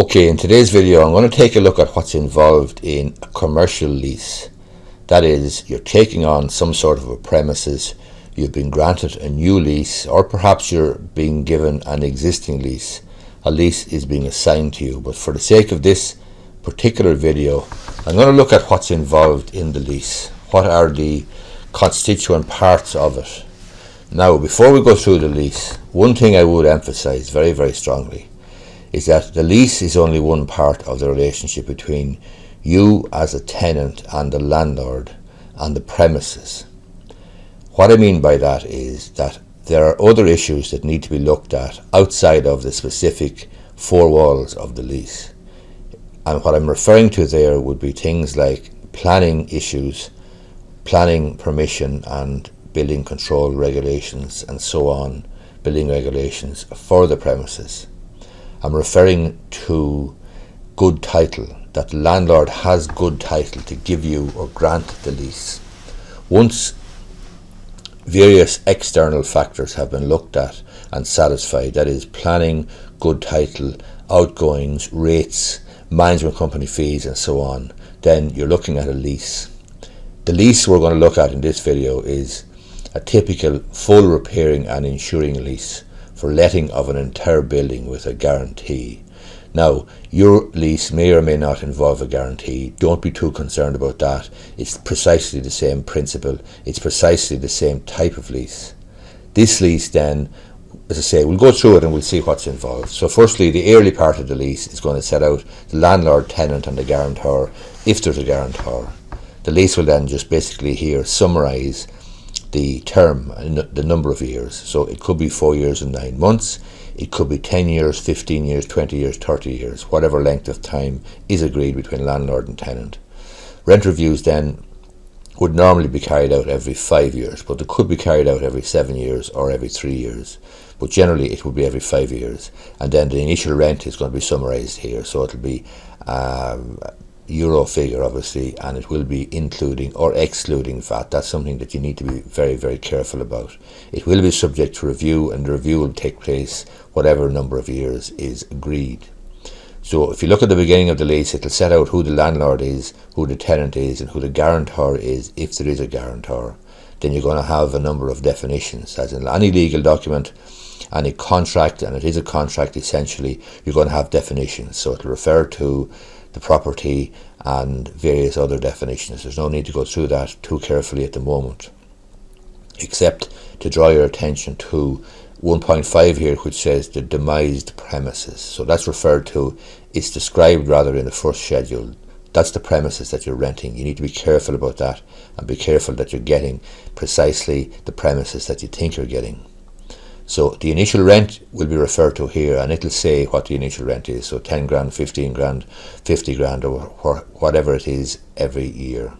Okay, in today's video I'm going to take a look at what's involved in a commercial lease. That is, you're taking on some sort of a premises, you've been granted a new lease, or perhaps you're being given an existing lease. A lease is being assigned to you, but for the sake of this particular video I'm going to look at what's involved in the lease. What are the constituent parts of it? Now, before we go through the lease, one thing I would emphasize very, very strongly is that the lease is only one part of the relationship between you as a tenant and the landlord and the premises. What I mean by that is that there are other issues that need to be looked at outside of the specific four walls of the lease. And what I'm referring to there would be things like planning issues, planning permission and building control regulations and so on, building regulations for the premises. I'm referring to good title, that the landlord has good title to give you or grant the lease. Once various external factors have been looked at and satisfied, that is planning, good title, outgoings, rates, management company fees and so on, then you're looking at a lease. The lease we're going to look at in this video is a typical full repairing and insuring lease for letting of an entire building with a guarantee. Now, your lease may or may not involve a guarantee. Don't be too concerned about that. It's precisely the same principle. It's precisely the same type of lease. This lease then, as I say, we'll go through it and we'll see what's involved. So firstly, the early part of the lease is going to set out the landlord, tenant and the guarantor, if there's a guarantor. The lease will then just basically here summarise the term and the number of years. So it could be 4 years and 9 months, it could be 10 years, 15 years, 20 years, 30 years, whatever length of time is agreed between landlord and tenant. Rent reviews then would normally be carried out every 5 years, but it could be carried out every 7 years or every 3 years. But generally it would be every 5 years. And then the initial rent is going to be summarised here. So it'll be euro figure obviously, and it will be including or excluding VAT. That's something that you need to be very, very careful about. It will be subject to review, and the review will take place whatever number of years is agreed. So if you look at the beginning of the lease, it'll set out who the landlord is, who the tenant is, and who the guarantor is, if there is a guarantor. Then you're going to have a number of definitions, as in any legal document, any contract, and it is a contract essentially, you're going to have definitions. So it'll refer to the property and various other definitions. There's no need to go through that too carefully at the moment, except to draw your attention to 1.5 here, which says the demised premises. So that's referred to, it's described rather in the first schedule. That's the premises that you're renting. You need to be careful about that and be careful that you're getting precisely the premises that you think you're getting. So the initial rent will be referred to here, and it'll say what the initial rent is. So 10 grand, 15 grand, 50 grand, or whatever it is every year.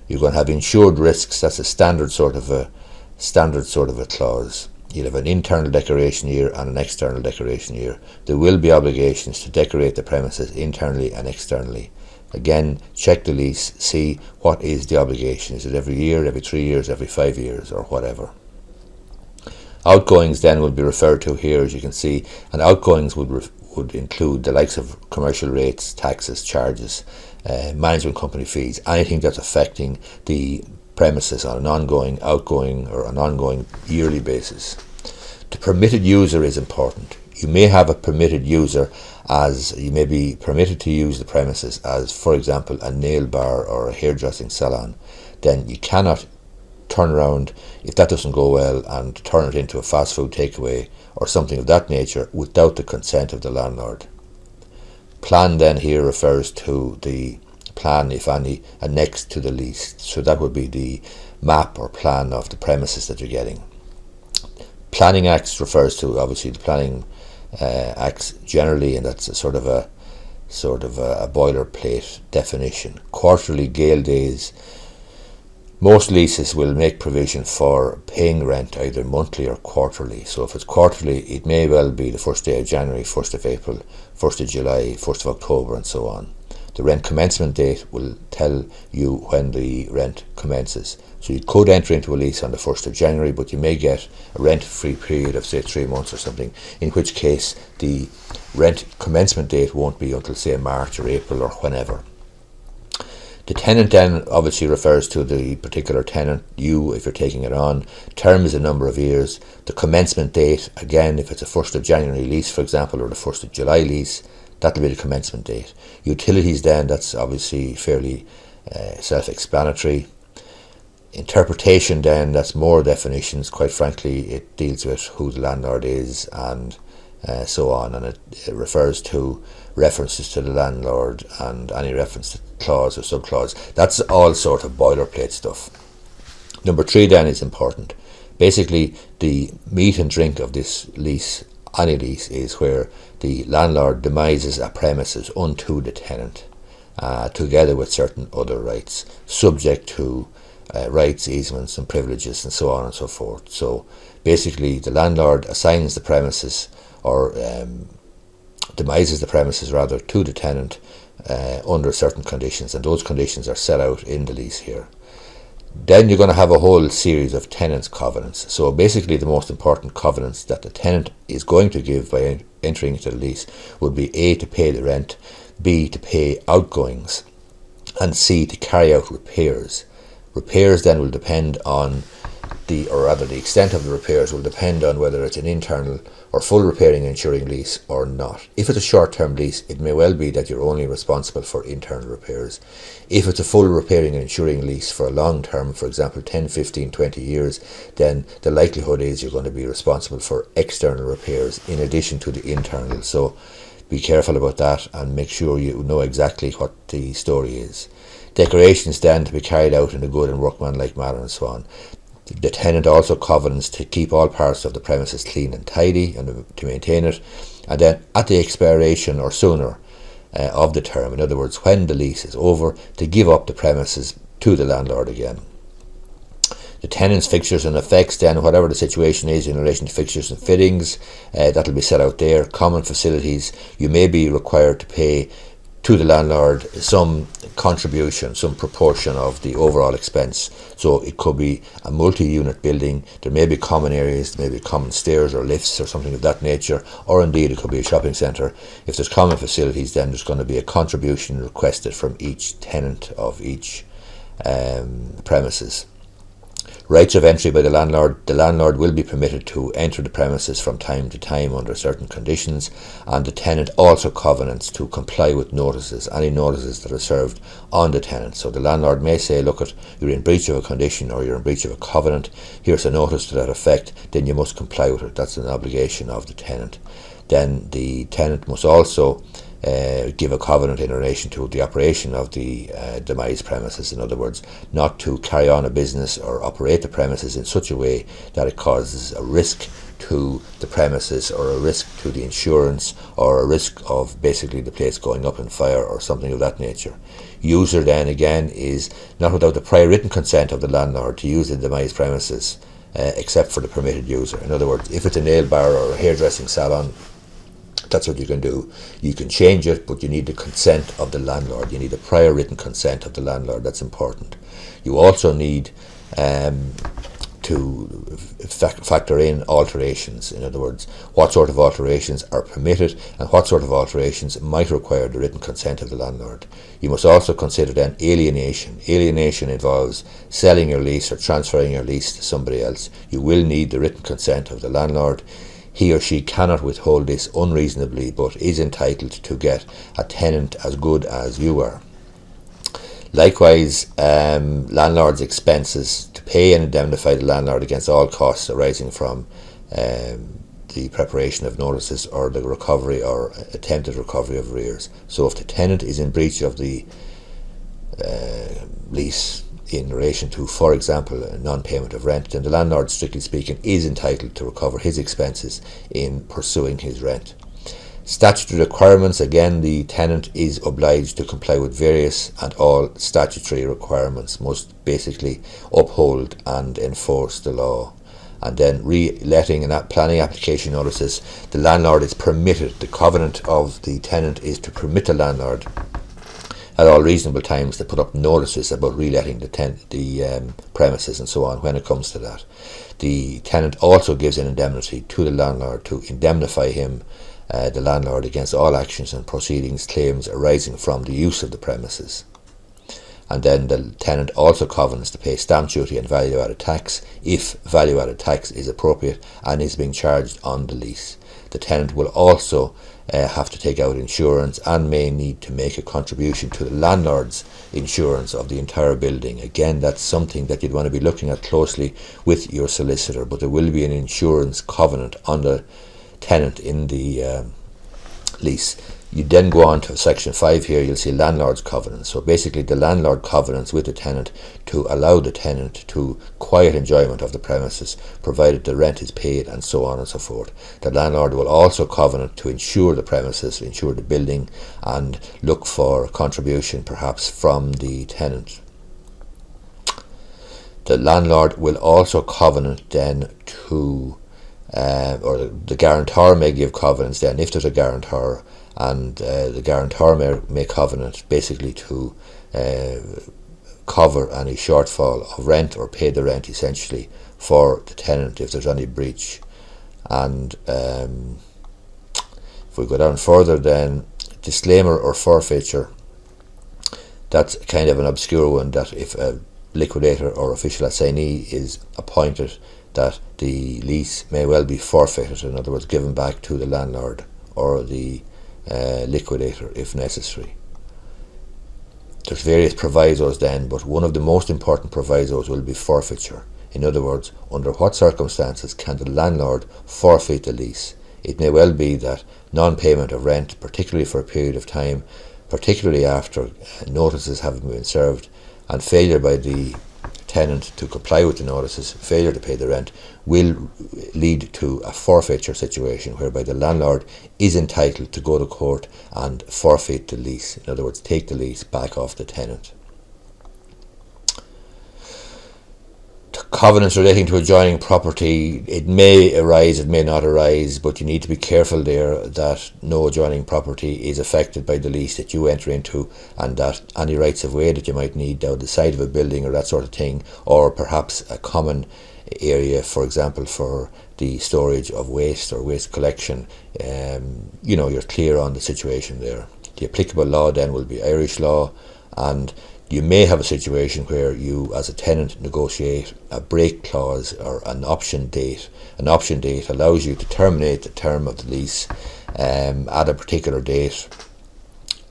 You're going to have insured risks. That's a standard sort of a clause. You'll have an internal decoration year and an external decoration year. There will be obligations to decorate the premises internally and externally. Again, check the lease, see what is the obligation. Is it every year, every 3 years, every 5 years, or whatever? Outgoings then will be referred to here, as you can see, and outgoings would include the likes of commercial rates, taxes, charges, management company fees, anything that's affecting the premises on an ongoing, outgoing or an ongoing yearly basis. The permitted user is important. You may have a permitted user, as you may be permitted to use the premises as, for example, a nail bar or a hairdressing salon. Then you cannot turn around, if that doesn't go well, and turn it into a fast food takeaway or something of that nature without the consent of the landlord. Plan then here refers to the plan, if any, annexed to the lease. So that would be the map or plan of the premises that you're getting. Planning acts refers to obviously the planning acts generally, and that's a sort of a boilerplate definition. Quarterly gale days. Most leases will make provision for paying rent either monthly or quarterly. So if it's quarterly, it may well be the first day of January, 1st of April, 1st of July, 1st of October and so on. The rent commencement date will tell you when the rent commences. So you could enter into a lease on the 1st of January, but you may get a rent-free period of say 3 months or something, in which case the rent commencement date won't be until, say, March or April or whenever. The tenant then obviously refers to the particular tenant, you if you're taking it on. Term is a number of years. The commencement date, again, if it's a 1st of January lease, for example, or the 1st of July lease, that'll be the commencement date. Utilities then, that's obviously fairly self-explanatory. Interpretation then, that's more definitions. Quite frankly, it deals with who the landlord is and so on, and it refers to references to the landlord and any reference to clause or subclause. That's all sort of boilerplate stuff. Number 3 then is important. Basically, the meat and drink of this lease, any lease, is where the landlord demises a premises unto the tenant, together with certain other rights, subject to rights, easements and privileges and so on and so forth. So basically the landlord assigns the premises, or demises the premises rather, to the tenant under certain conditions, and those conditions are set out in the lease here. Then you're going to have a whole series of tenants covenants. So basically the most important covenants that the tenant is going to give by entering into the lease would be A, to pay the rent, B, to pay outgoings, and C, to carry out repairs. Repairs then will depend on the extent of the repairs will depend on whether it's an internal or full repairing and insuring lease or not. If it's a short-term lease, it may well be that you're only responsible for internal repairs. If it's a full repairing and insuring lease for a long term, for example 10, 15, 20 years, then the likelihood is you're going to be responsible for external repairs in addition to the internal. So be careful about that and make sure you know exactly what the story is. Decorations then to be carried out in a good and workmanlike manner and so on. The tenant also covenants to keep all parts of the premises clean and tidy and to maintain it, and then at the expiration or sooner of the term, in other words when the lease is over, to give up the premises to the landlord again. The tenant's fixtures and effects then, whatever the situation is in relation to fixtures and fittings, that'll be set out there. Common facilities, you may be required to pay to the landlord some contribution, some proportion of the overall expense. So it could be a multi-unit building, there may be common areas, there may be common stairs or lifts or something of that nature, or indeed it could be a shopping centre. If there's common facilities, then there's going to be a contribution requested from each tenant of each premises. Rights of entry by the landlord will be permitted to enter the premises from time to time under certain conditions, and the tenant also covenants to comply with notices, any notices that are served on the tenant. So the landlord may say, look, you're in breach of a condition or you're in breach of a covenant, here's a notice to that effect, then you must comply with it. That's an obligation of the tenant. Then the tenant must also give a covenant in relation to the operation of the demise premises. In other words, not to carry on a business or operate the premises in such a way that it causes a risk to the premises or a risk to the insurance or a risk of basically the place going up in fire or something of that nature. User then again is not without the prior written consent of the landlord to use the demise premises except for the permitted user. In other words, if it's a nail bar or a hairdressing salon, that's what you can do. You can change it, but you need the consent of the landlord. You need a prior written consent of the landlord. That's important. You also need to factor in alterations. In other words, what sort of alterations are permitted and what sort of alterations might require the written consent of the landlord. You must also consider then alienation. Alienation involves selling your lease or transferring your lease to somebody else. You will need the written consent of the landlord. He or she cannot withhold this unreasonably, but is entitled to get a tenant as good as you are. Likewise, landlord's expenses, to pay and indemnify the landlord against all costs arising from the preparation of notices or the recovery or attempted recovery of arrears. So if the tenant is in breach of the lease in relation to, for example, a non-payment of rent, then the landlord, strictly speaking, is entitled to recover his expenses in pursuing his rent. Statutory requirements, again, the tenant is obliged to comply with various and all statutory requirements, must basically uphold and enforce the law. And then re-letting and planning application notices, the landlord is permitted, the covenant of the tenant is to permit the landlord at all reasonable times to put up notices about reletting the premises and so on when it comes to that. The tenant also gives an indemnity to the landlord to indemnify him the landlord against all actions and proceedings, claims arising from the use of the premises. And then the tenant also covenants to pay stamp duty and value-added tax if value-added tax is appropriate and is being charged on the lease. The tenant will also have to take out insurance and may need to make a contribution to the landlord's insurance of the entire building. Again, that's something that you'd want to be looking at closely with your solicitor, but there will be an insurance covenant on the tenant in the lease. You then go on to section 5 here, you'll see landlord's covenants. So basically the landlord covenants with the tenant to allow the tenant to quiet enjoyment of the premises provided the rent is paid, and so on and so forth. The landlord will also covenant to insure the premises, insure the building, and look for contribution perhaps from the tenant. The landlord will also covenant then to or the guarantor may give covenants then if there's a guarantor, and the guarantor may covenant basically to cover any shortfall of rent or pay the rent essentially for the tenant if there's any breach. And if we go down further, then disclaimer or forfeiture, that's kind of an obscure one, that if a liquidator or official assignee is appointed, that the lease may well be forfeited, in other words given back to the landlord or the liquidator if necessary. There's various provisos then, but one of the most important provisos will be forfeiture. In other words, under what circumstances can the landlord forfeit the lease? It may well be that non-payment of rent, particularly for a period of time, particularly after notices have been served, and failure by the tenant to comply with the notices, failure to pay the rent, will lead to a forfeiture situation whereby the landlord is entitled to go to court and forfeit the lease. In other words, take the lease back off the tenant. Covenants relating to adjoining property, it may arise, it may not arise, but you need to be careful there that no adjoining property is affected by the lease that you enter into, and that any rights of way that you might need down the side of a building or that sort of thing, or perhaps a common area, for example, for the storage of waste or waste collection, you're clear on the situation there. The applicable law then will be Irish law, and you may have a situation where you as a tenant negotiate a break clause or an option date. An option date allows you to terminate the term of the lease at a particular date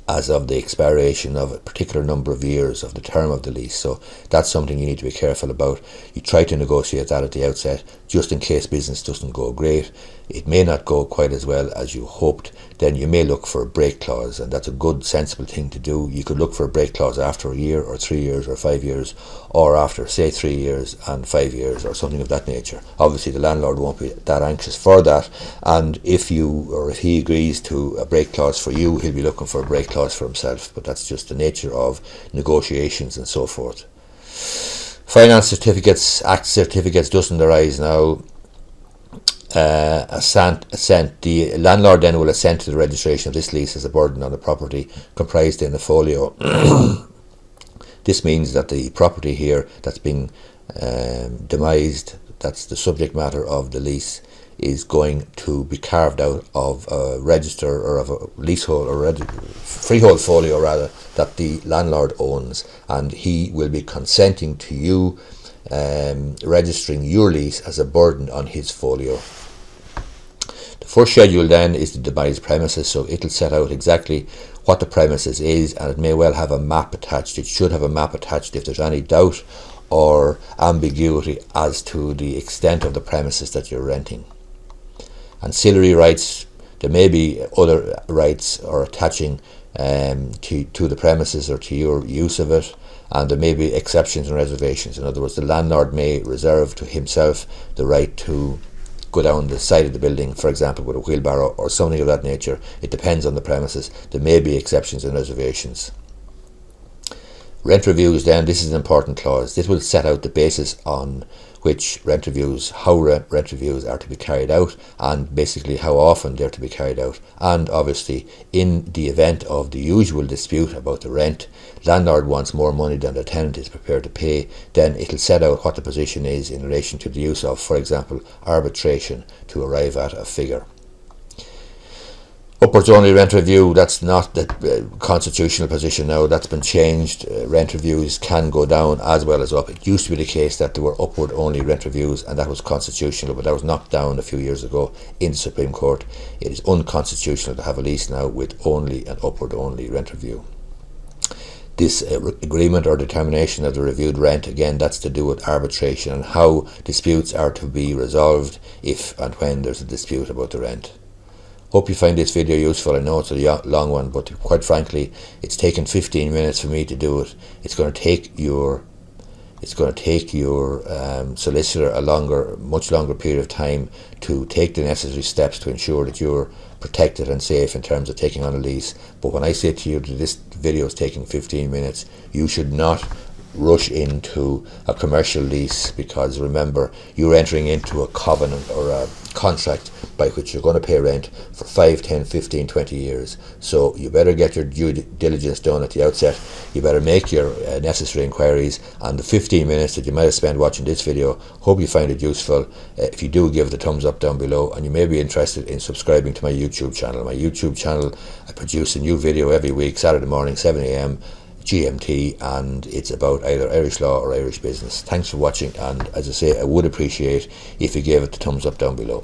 as of the expiration of a particular number of years of the term of the lease. So that's something you need to be careful about. You try to negotiate that at the outset, just in case business doesn't go great. It may not go quite as well as you hoped, then you may look for a break clause, and that's a good sensible thing to do. You could look for a break clause after a year or 3 years or 5 years, or after say 3 years and 5 years or something of that nature. Obviously the landlord won't be that anxious for that, and if he agrees to a break clause for you, he'll be looking for a break clause for himself, but that's just the nature of negotiations and so forth. Finance certificates, act certificates doesn't arise now. Assent. The landlord then will assent to the registration of this lease as a burden on the property comprised in the folio. This means that the property here that's being demised, that's the subject matter of the lease, is going to be carved out of a register or of a leasehold or freehold folio rather that the landlord owns, and he will be consenting to you registering your lease as a burden on his folio. The first schedule then is the demised premises, so it'll set out exactly what the premises is, and it may well have a map attached. It should have a map attached if there's any doubt or ambiguity as to the extent of the premises that you're renting. Ancillary rights, there may be other rights or attaching to the premises or to your use of it, and there may be exceptions and reservations. In other words, the landlord may reserve to himself the right to go down the side of the building, for example, with a wheelbarrow or something of that nature. It depends on the premises. There may be exceptions and reservations. Rent reviews then, this is an important clause. This will set out the basis on which rent reviews, how rent reviews are to be carried out, and basically how often they're to be carried out. And obviously, in the event of the usual dispute about the rent, landlord wants more money than the tenant is prepared to pay, then it'll set out what the position is in relation to the use of, for example, arbitration to arrive at a figure. Upwards only rent review, that's not the constitutional position now. That's been changed. Rent reviews can go down as well as up. It used to be the case that there were upward only rent reviews and that was constitutional, but that was knocked down a few years ago in the Supreme Court. It is unconstitutional to have a lease now with only an upward only rent review. This agreement or determination of the reviewed rent, again, that's to do with arbitration and how disputes are to be resolved if and when there's a dispute about the rent. Hope you find this video useful. I know it's a long one, but quite frankly, it's taken 15 minutes for me to do it. It's going to take your solicitor a much longer period of time to take the necessary steps to ensure that you're protected and safe in terms of taking on a lease. But when I say to you that this video is taking 15 minutes, you should not rush into a commercial lease, because remember, you're entering into a covenant or a contract by which you're going to pay rent for 5, 10, 15, 20 years. So you better get your due diligence done at the outset. You better make your necessary inquiries. And the 15 minutes that you might have spent watching this video, hope you find it useful. If you do, give the thumbs up down below, and you may be interested in subscribing to my YouTube channel. My YouTube channel, I produce a new video every week, Saturday morning, 7 a.m. GMT, and it's about either Irish law or Irish business. Thanks for watching, and as I say, I would appreciate if you gave it the thumbs up down below.